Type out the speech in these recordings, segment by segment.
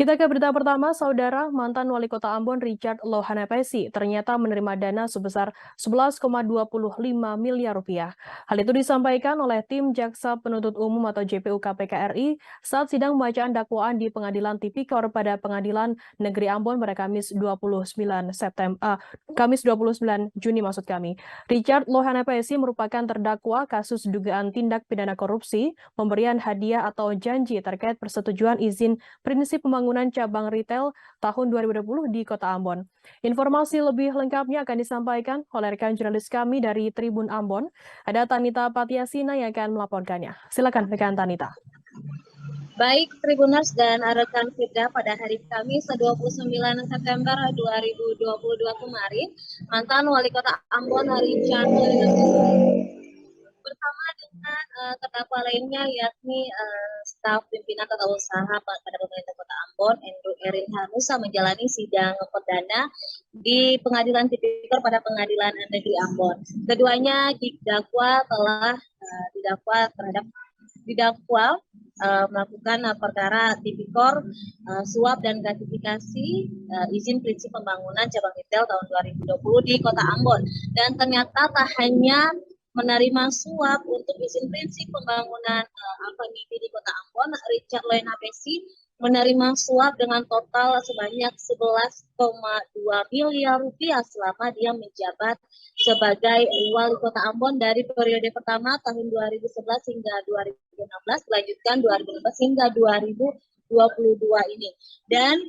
Kita ke berita pertama, Saudara. Mantan Wali Kota Ambon Richard Lohanepesi ternyata menerima dana sebesar 11,25 miliar rupiah. Hal itu disampaikan oleh tim Jaksa Penuntut Umum atau JPU KPK RI saat sidang pembacaan dakwaan di Pengadilan Tipikor pada Pengadilan Negeri Ambon pada Kamis 29 Juni maksud kami. Richard Lohanepesi merupakan terdakwa kasus dugaan tindak pidana korupsi, pemberian hadiah atau janji terkait persetujuan izin prinsip pembangunan cabang retail tahun 2020 di Kota Ambon. Informasi lebih lengkapnya akan disampaikan oleh rekan jurnalis kami dari Tribun Ambon. Ada Tanita Patiasina yang akan melaporkannya. Silakan rekan Tanita. Baik Tribuners dan rekan Fidra, pada hari Kamis 29 September 2022 kemarin, mantan Wali Kota Ambon Richard bersama dengan terdakwa lainnya yakni staf pimpinan tata usaha pada pemerintah Kota Ambon, Andrew Erin Hanusa, menjalani sidang perdana di Pengadilan Tipikor pada Pengadilan Negeri Ambon. Keduanya didakwa melakukan perkara tipikor suap dan gratifikasi izin prinsip pembangunan cabang retail tahun 2020 di Kota Ambon. Dan ternyata tak hanya menerima suap untuk izin prinsip pembangunan Alphamidi di Kota Ambon, Richard Lohanepesi menerima suap dengan total sebanyak 11,2 miliar rupiah selama dia menjabat sebagai Wali Kota Ambon dari periode pertama tahun 2011 hingga 2016, dilanjutkan 2016 hingga 2022 ini. Dan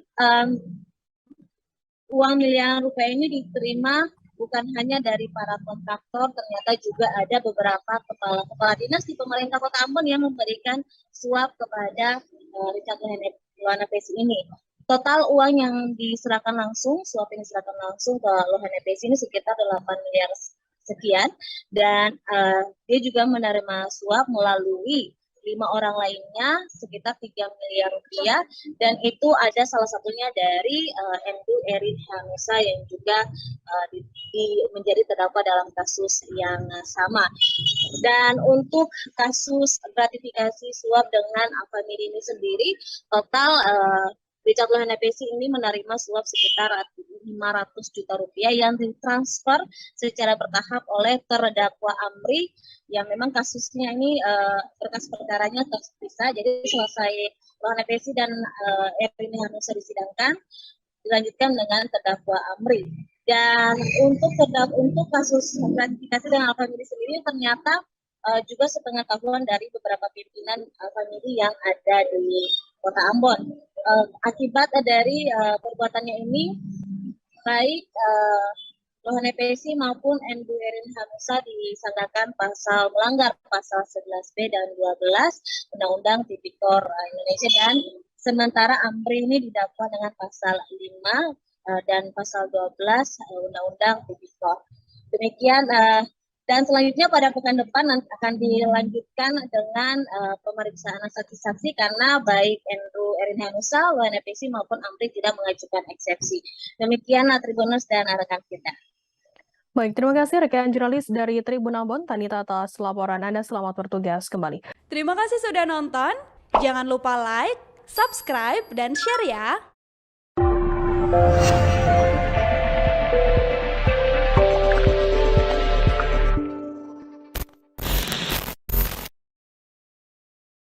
uang miliaran rupiah ini diterima bukan hanya dari para kontraktor, ternyata juga ada beberapa kepala dinas di pemerintah Kota Ambon yang memberikan suap kepada Richard Lohanepesi ini. Total uang yang diserahkan langsung, suap yang diserahkan langsung ke Lohanepesi ini sekitar 8 miliar sekian, dan dia juga menerima suap melalui 5 orang lainnya sekitar 3 miliar rupiah, dan itu ada salah satunya dari Andrew Erin Hanusa yang juga menjadi terdakwa dalam kasus yang sama. Dan untuk kasus gratifikasi suap dengan Alphamidi ini sendiri, total Richard Lohanepesi ini menerima suap sekitar 500 juta rupiah yang ditransfer secara bertahap oleh terdakwa Amri, yang memang kasusnya ini berkas perkaranya terpisah. Jadi selesai Lohanepesi dan Erin Hanusa disidangkan, dilanjutkan dengan terdakwa Amri. Dan untuk kasus gratifikasi dengan Alphamidi sendiri ternyata juga sepengetahuan dari beberapa pimpinan Alphamidi yang ada di Kota Ambon. Akibat dari perbuatannya ini, baik Lohanepesi maupun Andrew Erin Hanusa disangkakan melanggar pasal 11B dan 12 Undang-Undang Tipikor Indonesia, dan sementara Amri ini didakwa dengan pasal 5 dan pasal 12 Undang-Undang Tipikor. Demikian, dan selanjutnya pada pekan depan akan dilanjutkan dengan pemeriksaan saksi-saksi karena baik Andrew Erin Hanusa, Lohanepesi maupun Amri tidak mengajukan eksepsi. Demikian Tribuners dan rekan kita. Baik, terima kasih rekan jurnalis dari Tribun Ambon, Tanita, atas laporan Anda. Selamat bertugas kembali. Terima kasih sudah nonton. Jangan lupa like, subscribe, dan share ya.